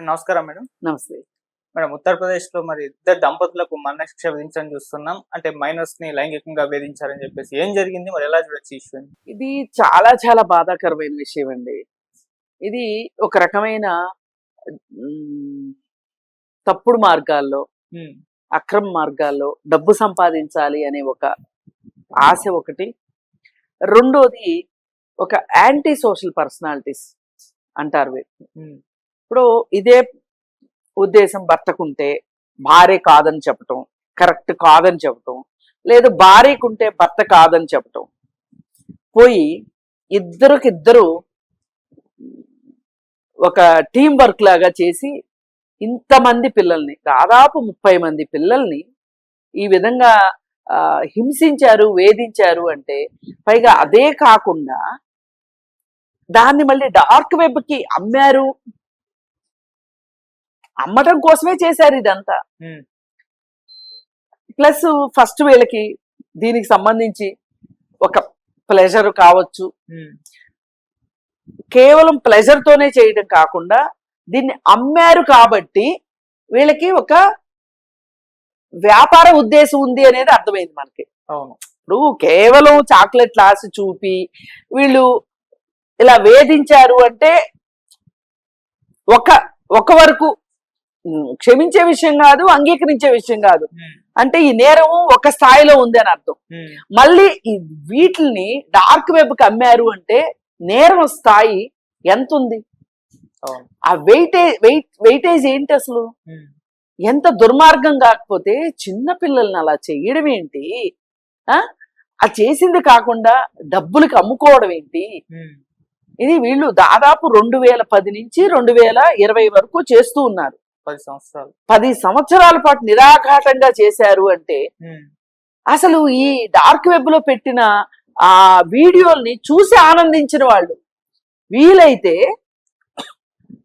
నమస్కారం మేడం. నమస్తే. మేడం, ఉత్తరప్రదేశ్‌లో మరి ఇద్దరు దంపతులకు మరణశిక్ష విధించడం చూస్తున్నాం. అంటే మైనర్స్‌ని లైంగికంగా వేధించారని చెప్పేసి. ఏం జరిగింది? మరి ఎలా చూడొచ్చు ఈ ఇష్యూని? ఇది చాలా చాలా బాధాకరమైన విషయం అండి. ఇది ఒక రకమైన హ్మ్, తప్పుడు మార్గాల్లో, హ్మ్. అక్రమ మార్గాల్లో డబ్బు సంపాదించాలి అనే ఒక ఆశ ఒకటి. రెండోది ఒక యాంటీ సోషల్ పర్సనాలిటీస్ అంటారు వీటిని. హ్మ్. ఇప్పుడు ఇదే ఉద్దేశం భర్తకుంటే భార్య కాదని చెప్పటం, కరెక్ట్ కాదని చెప్పటం, లేదు భార్యకుంటే భర్త కాదని చెప్పటం, పోయి ఇద్దరికిద్దరు ఒక టీం వర్క్ లాగా చేసి ఇంతమంది పిల్లల్ని, దాదాపు 30 మంది పిల్లల్ని ఈ విధంగా హింసించారు, వేధించారు అంటే, పైగా అదే కాకుండా దాన్ని మళ్ళీ డార్క్ వెబ్ కి అమ్మారు. అమ్మటం కోసమే చేశారు ఇదంతా. ప్లస్ ఫస్ట్ వీళ్ళకి దీనికి సంబంధించి ఒక ప్లెజర్ కావచ్చు, కేవలం ప్లెజర్ తోనే చేయడం కాకుండా దీన్ని అమ్మారు కాబట్టి వీళ్ళకి ఒక వ్యాపార ఉద్దేశం ఉంది అనేది అర్థమైంది మనకి. అవును. ఇప్పుడు కేవలం చాక్లెట్ లాస్ చూపి వీళ్ళు ఇలా వేధించారు అంటే ఒక వరకు క్షమించే విషయం కాదు, అంగీకరించే విషయం కాదు. అంటే ఈ నేరం ఒక స్థాయిలో ఉంది అని అర్థం. మళ్ళీ వీటిని డార్క్ వెబ్ కి అమ్మారు అంటే నేరం స్థాయి ఎంత ఉంది? ఆ వెయిటేజ్ ఏంటి అసలు? ఎంత దుర్మార్గం. కాకపోతే చిన్న పిల్లల్ని అలా చేయడం ఏంటి? ఆ చేసింది కాకుండా డబ్బులకి అమ్ముకోవడం ఏంటి? ఇది వీళ్ళు దాదాపు 2010 నుంచి 2020 వరకు చేస్తూ ఉన్నారు. 10 సంవత్సరాల పాటు నిరాఘాటంగా చేశారు అంటే అసలు ఈ డార్క్ వెబ్ లో పెట్టిన ఆ వీడియోల్ని చూసి ఆనందించిన వాళ్ళు, వీలైతే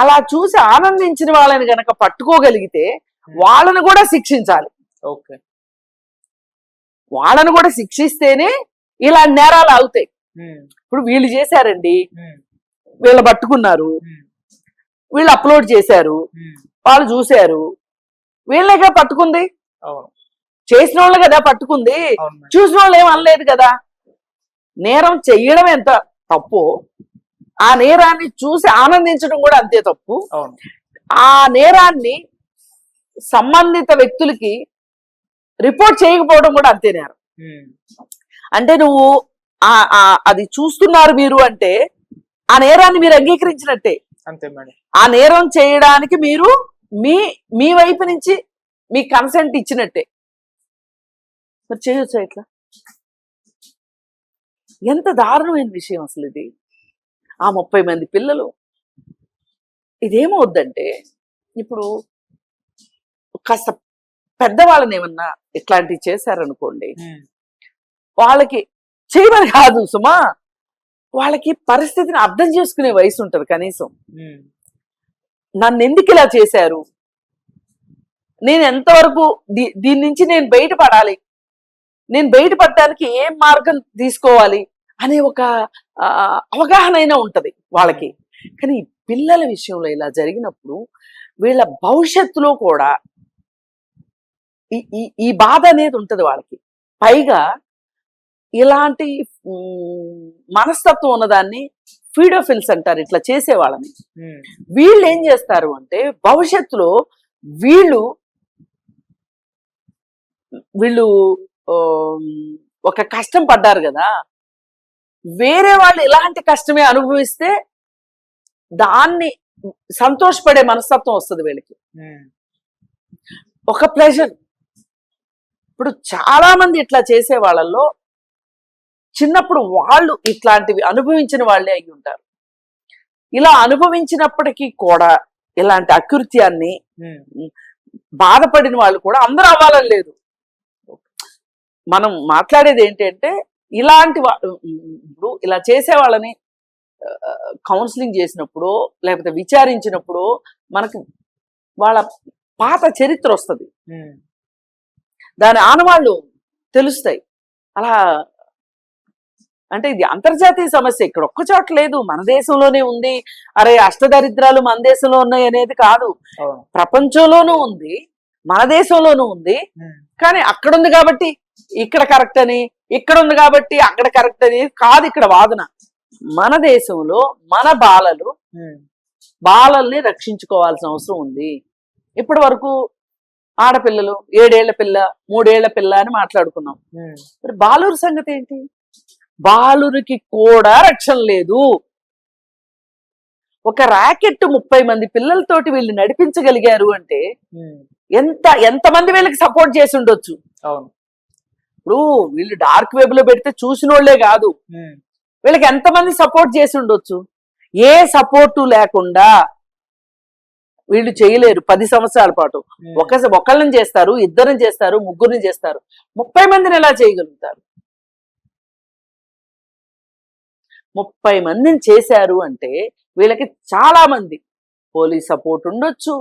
అలా చూసి ఆనందించిన వాళ్ళని గనక పట్టుకోగలిగితే వాళ్ళను కూడా శిక్షించాలి. ఓకే, వాళ్ళను కూడా శిక్షిస్తేనే ఇలా నేరాలు అవుతాయి. ఇప్పుడు వీళ్ళు చేశారండి, వీళ్ళు పట్టుకున్నారు, వీళ్ళు అప్లోడ్ చేశారు, వాళ్ళు చూశారు, వీళ్ళగా పట్టుకుంది, చేసిన వాళ్ళు కదా పట్టుకుంది, చూసిన వాళ్ళు ఏం అనలేదు కదా. నేరం చెయ్యడం ఎంత తప్పు, ఆ నేరాన్ని చూసి ఆనందించడం కూడా అంతే తప్పు. ఆ నేరాన్ని సంబంధిత వ్యక్తులకి రిపోర్ట్ చేయకపోవడం కూడా అంతే నేరం. అంటే నువ్వు అది చూస్తున్నారు మీరు అంటే ఆ నేరాన్ని మీరు అంగీకరించినట్టే. అంతే మేడం. ఆ నేరం చేయడానికి మీరు మీ వైపు నుంచి మీ కన్సెంట్ ఇచ్చినట్టే. మరి చేయొచ్చా ఇట్లా? ఎంత దారుణమైన విషయం అసలు ఇది. ఆ 30 మంది పిల్లలు. ఇదేమవుద్దంటే ఇప్పుడు కాస్త పెద్దవాళ్ళని ఏమన్నా ఇట్లాంటివి చేశారనుకోండి, వాళ్ళకి చేయమని కాదు సుమా, వాళ్ళకి పరిస్థితిని అర్థం చేసుకునే వయసు ఉంటుంది కనీసం. నన్ను ఎందుకు ఇలా చేశారు, నేను ఎంతవరకు దీని నుంచి నేను బయటపడాలి, నేను బయటపడటానికి ఏం మార్గం తీసుకోవాలి అనే ఒక అవగాహన అయినా ఉంటది వాళ్ళకి. కానీ పిల్లల విషయంలో ఇలా జరిగినప్పుడు వీళ్ళ భవిష్యత్తులో కూడా ఈ బాధ అనేది ఉంటది వాళ్ళకి. పైగా ఇలాంటి మనస్తత్వం ఉన్నదాన్ని ఫీడోఫిల్స్ అంటారు, ఇట్లా చేసే వాళ్ళని. వీళ్ళు ఏం చేస్తారు అంటే భవిష్యత్తులో వీళ్ళు ఒక కష్టం పడ్డారు కదా, వేరే వాళ్ళు ఇలాంటి కష్టమే అనుభవిస్తే దాన్ని సంతోషపడే మనస్తత్వం వస్తుంది వీళ్ళకి, ఒక ప్లెజర్. ఇప్పుడు చాలా మంది ఇట్లా చేసే వాళ్ళల్లో చిన్నప్పుడు వాళ్ళు ఇట్లాంటివి అనుభవించిన వాళ్ళే అయి ఉంటారు. ఇలా అనుభవించినప్పటికీ కూడా ఇలాంటి అకృత్యాన్ని బాధపడిన వాళ్ళు కూడా అందరూ అవ్వాలని లేదు. మనం మాట్లాడేది ఏంటంటే ఇలాంటి ఇప్పుడు ఇలా చేసే వాళ్ళని కౌన్సిలింగ్ చేసినప్పుడు లేకపోతే విచారించినప్పుడు మనకు వాళ్ళ పాత చరిత్ర వస్తుంది, దాని ఆనవాళ్ళు తెలుస్తాయి. అలా అంటే ఇది అంతర్జాతీయ సమస్య, ఇక్కడ ఒక్క చోట లేదు, మన దేశంలోనే ఉంది. అరే అష్టదరిద్రాలు మన దేశంలో ఉన్నాయి అనేది కాదు, అవును. ప్రపంచంలోనూ ఉంది, మన దేశంలోనూ ఉంది. కానీ అక్కడ ఉంది కాబట్టి ఇక్కడ కరెక్ట్ అని, ఇక్కడ ఉంది కాబట్టి అక్కడ కరెక్ట్ అని కాదు ఇక్కడ వాదన. మన దేశంలో మన బాలల్ని రక్షించుకోవాల్సిన అవసరం ఉంది. ఇప్పటి వరకు ఆడపిల్లలు 7 ఏళ్ల పిల్ల 3 ఏళ్ల పిల్ల అని మాట్లాడుకున్నాం. మరి బాలురు సంగతి ఏంటి? బాలురికి కూడా రక్షణ లేదు. ఒక ర్యాకెట్ 30 మంది పిల్లలతోటి వీళ్ళు నడిపించగలిగారు అంటే ఎంతమంది వీళ్ళకి సపోర్ట్ చేసి ఉండొచ్చు. అవును. ఇప్పుడు వీళ్ళు డార్క్ వెబ్ లో పెడితే చూసినోళ్లే కాదు, వీళ్ళకి ఎంతమంది సపోర్ట్ చేసి ఉండొచ్చు. ఏ సపోర్టు లేకుండా వీళ్ళు చేయలేరు 10 సంవత్సరాల పాటు. ఒకళ్ళని చేస్తారు, ఇద్దరిని చేస్తారు, ముగ్గురిని చేస్తారు, 30 మందిని ఎలా చేయగలుగుతారు? 30 మందిని చేశారు అంటే వీళ్ళకి చాలా మంది పోలీస్ సపోర్ట్ ఉండొచ్చు,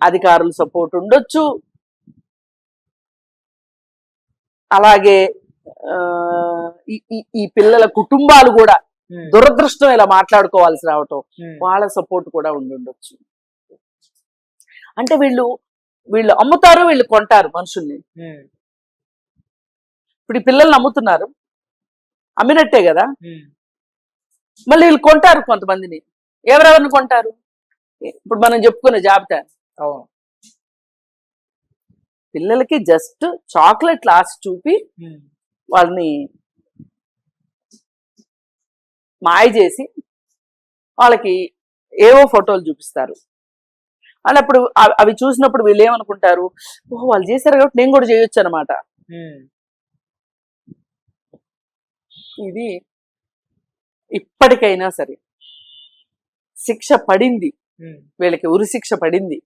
అధికారుల సపోర్ట్ ఉండొచ్చు, అలాగే ఈ పిల్లల కుటుంబాలు కూడా దురదృష్టం ఇలా మాట్లాడుకోవాల్సి రావటం, వాళ్ళ సపోర్ట్ కూడా ఉండుండొచ్చు. అంటే వీళ్ళు అమ్ముతారు, వీళ్ళు కొంటారు మనుషుల్ని. ఇప్పుడు ఈ పిల్లల్ని అమ్ముతున్నారు, అమ్మినట్టే కదా. మళ్ళీ వీళ్ళు కొంటారు కొంతమందిని. ఎవరెవరిని కొంటారు? ఇప్పుడు మనం చెప్పుకునే జాబితా. పిల్లలకి జస్ట్ చాక్లెట్ లాస్ట్ చూపి వాళ్ళని మాయ చేసి వాళ్ళకి ఏవో ఫోటోలు చూపిస్తారు. వాళ్ళు అప్పుడు అవి చూసినప్పుడు వీళ్ళు ఏమనుకుంటారు, ఓహో వాళ్ళు చేశారు కాబట్టి నేను కూడా చేయొచ్చు అనమాట. ఇది ఇప్పటికైనా సరే శిక్ష పడింది, వీళ్ళకి ఉరి శిక్ష పడింది.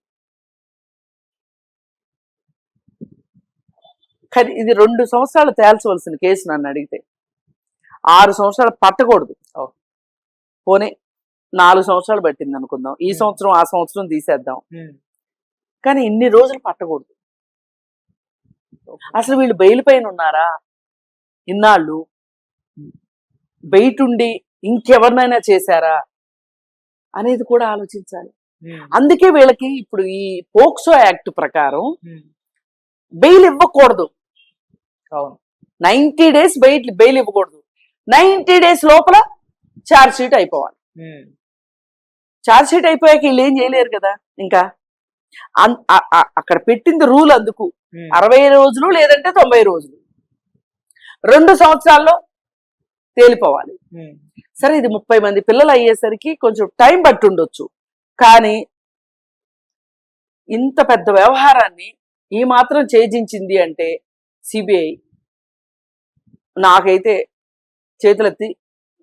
కానీ ఇది 2 సంవత్సరాలు తేల్చవలసిన కేసు నన్ను అడిగితే. 6 సంవత్సరాలు పట్టకూడదు, పోనీ 4 సంవత్సరాలు పట్టింది అనుకుందాం, ఈ సంవత్సరం ఆ సంవత్సరం తీసేద్దాం, కానీ ఇన్ని రోజులు పట్టకూడదు. అసలు వీళ్ళు బెయిల్ పైన ఉన్నారా ఇన్నాళ్ళు? బయటుండి ఇంకెవరినైనా చేశారా అనేది కూడా ఆలోచించాలి. అందుకే వీళ్ళకి ఇప్పుడు ఈ పోక్సో యాక్ట్ ప్రకారం బెయిల్ ఇవ్వకూడదు. 90 days బెయిల్ ఇవ్వకూడదు. 90 days లోపల ఛార్జ్ షీట్ అయిపోవాలి. ఛార్జ్ షీట్ అయిపోయాక వీళ్ళు ఏం చేయలేరు కదా. ఇంకా అక్కడ పెట్టింది రూల్ అందుకు 60 రోజులు లేదంటే 90 రోజులు, 2 సంవత్సరాల్లో తేలిపోవాలి. సరే ఇది 30 మంది పిల్లలు అయ్యేసరికి కొంచెం టైం పట్టి ఉండొచ్చు, కానీ ఇంత పెద్ద వ్యవహారాన్ని ఈ మాత్రం ఛేదించింది అంటే సిబిఐ నాకైతే చేతులెత్తి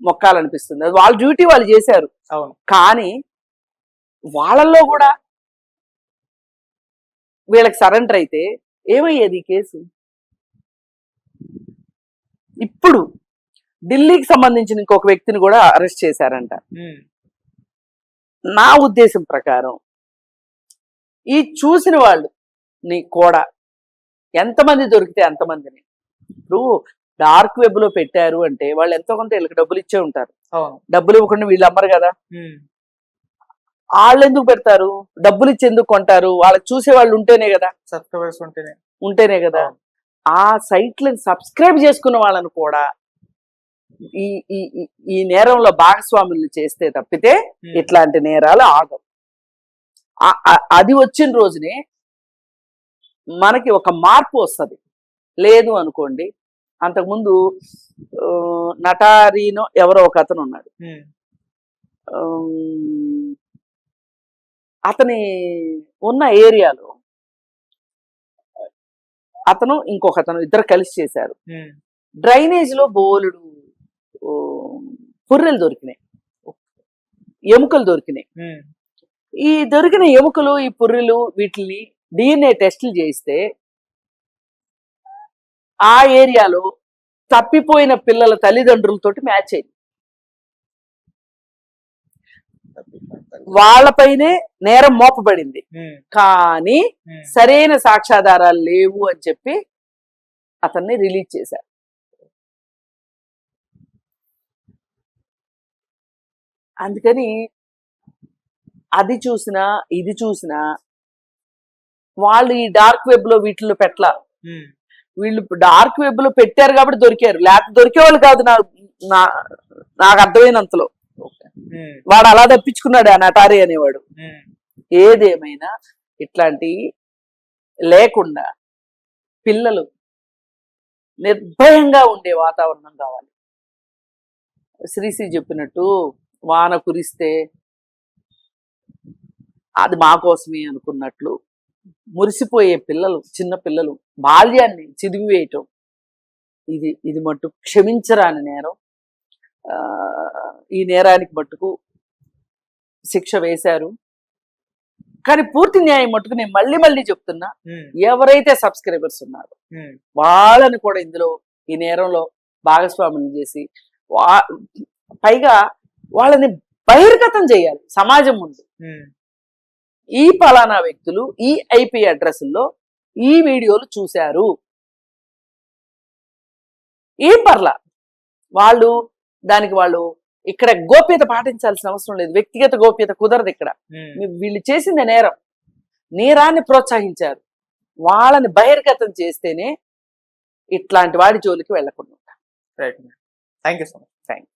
మొక్కాలనిపిస్తుంది. అది వాళ్ళ డ్యూటీ వాళ్ళు చేశారు. కానీ వాళ్ళల్లో కూడా వీళ్ళకి సరెండర్ అయితే ఏమయ్యేది ఈ కేసు? ఇప్పుడు ఢిల్లీకి సంబంధించిన ఇంకొక వ్యక్తిని కూడా అరెస్ట్ చేశారంట. నా ఉద్దేశం ప్రకారం ఈ చూసిన వాళ్ళు నీ కూడా ఎంతమంది దొరికితే అంతమందిని. ఇప్పుడు డార్క్ వెబ్ లో పెట్టారు అంటే వాళ్ళు ఎంతో కొంత వీళ్ళకి డబ్బులు ఇచ్చే ఉంటారు. డబ్బులు ఇవ్వకుండా వీళ్ళు అమ్మరు కదా. వాళ్ళు ఎందుకు పెడతారు? డబ్బులు ఇచ్చి ఎందుకు కొంటారు? వాళ్ళకి చూసే వాళ్ళు ఉంటేనే కదా, సబ్స్క్రైబర్స్ ఉంటేనే కదా. ఆ సైట్లను సబ్స్క్రైబ్ చేసుకున్న వాళ్ళని కూడా ఈ నేరంలో భాగస్వాములు చేస్తే తప్పితే ఇట్లాంటి నేరాలు ఆగవు. అది వచ్చిన రోజునే మనకి ఒక మార్పు వస్తుంది. లేదు అనుకోండి, అంతకుముందు నటారీనో ఎవరో ఒక అతను ఉన్నాడు, అతని ఉన్న ఏరియాలో అతను ఇంకొక అతను ఇద్దరు కలిసి చేశారు. డ్రైనేజ్ లో బోలుడు పుర్రెలు దొరికినాయి, ఎముకలు దొరికినాయి. ఈ దొరికిన ఎముకలు, ఈ పుర్రెలు, వీటిని DNA టెస్టులు చేయిస్తే ఆ ఏరియాలో తప్పిపోయిన పిల్లల తల్లిదండ్రులతోటి మ్యాచ్ అయింది. వాళ్ళపైనే నేరం మోపబడింది, కానీ సరైన సాక్ష్యాధారాలు లేవు అని చెప్పి అతన్ని రిలీజ్ చేశారు. అందుకని అది చూసినా ఇది చూసినా వాళ్ళు ఈ డార్క్ వెబ్ లో వీటిలో పెట్టలా. వీళ్ళు డార్క్ వెబ్ లో పెట్టారు కాబట్టి దొరికారు, లేకపోతే దొరికేవాళ్ళు కాదు. నాకు అర్థమైనంతలో వాడు అలా తప్పించుకున్నాడు ఆ నటారి అనేవాడు. ఏదేమైనా ఇట్లాంటి లేకుండా పిల్లలు నిర్భయంగా ఉండే వాతావరణం కావాలి. శ్రీశ్రీ చెప్పినట్టు వాన కురిస్తే అది మా కోసమే అనుకున్నట్లు మురిసిపోయే పిల్లలు, చిన్న పిల్లలు బాల్యాన్ని చిదిమివేయటం ఇది మట్టు క్షమించరాని నేరం. ఈ నేరానికి మట్టుకు శిక్ష వేశారు. కానీ పూర్తి న్యాయం మట్టుకు నేను మళ్ళీ చెప్తున్నా, ఎవరైతే సబ్స్క్రైబర్స్ ఉన్నారో వాళ్ళని కూడా ఇందులో ఈ నేరంలో భాగస్వాములు చేసి పైగా వాళ్ళని బహిర్గతం చేయాలి సమాజం ముందు. ఈ పలానా వ్యక్తులు ఈ ఐపీ అడ్రస్లో ఈ వీడియోలు చూశారు, ఏం పర్లా, వాళ్ళు ఇక్కడ గోప్యత పాటించాల్సిన అవసరం లేదు. వ్యక్తిగత గోప్యత కుదరదు ఇక్కడ. వీళ్ళు చేసింది నేరాన్ని ప్రోత్సహించారు. వాళ్ళని బహిర్గతం చేస్తేనే ఇట్లాంటి వాడి జోలికి వెళ్ళకుండా ఉంటారు. Right, thank you so much. Thank you.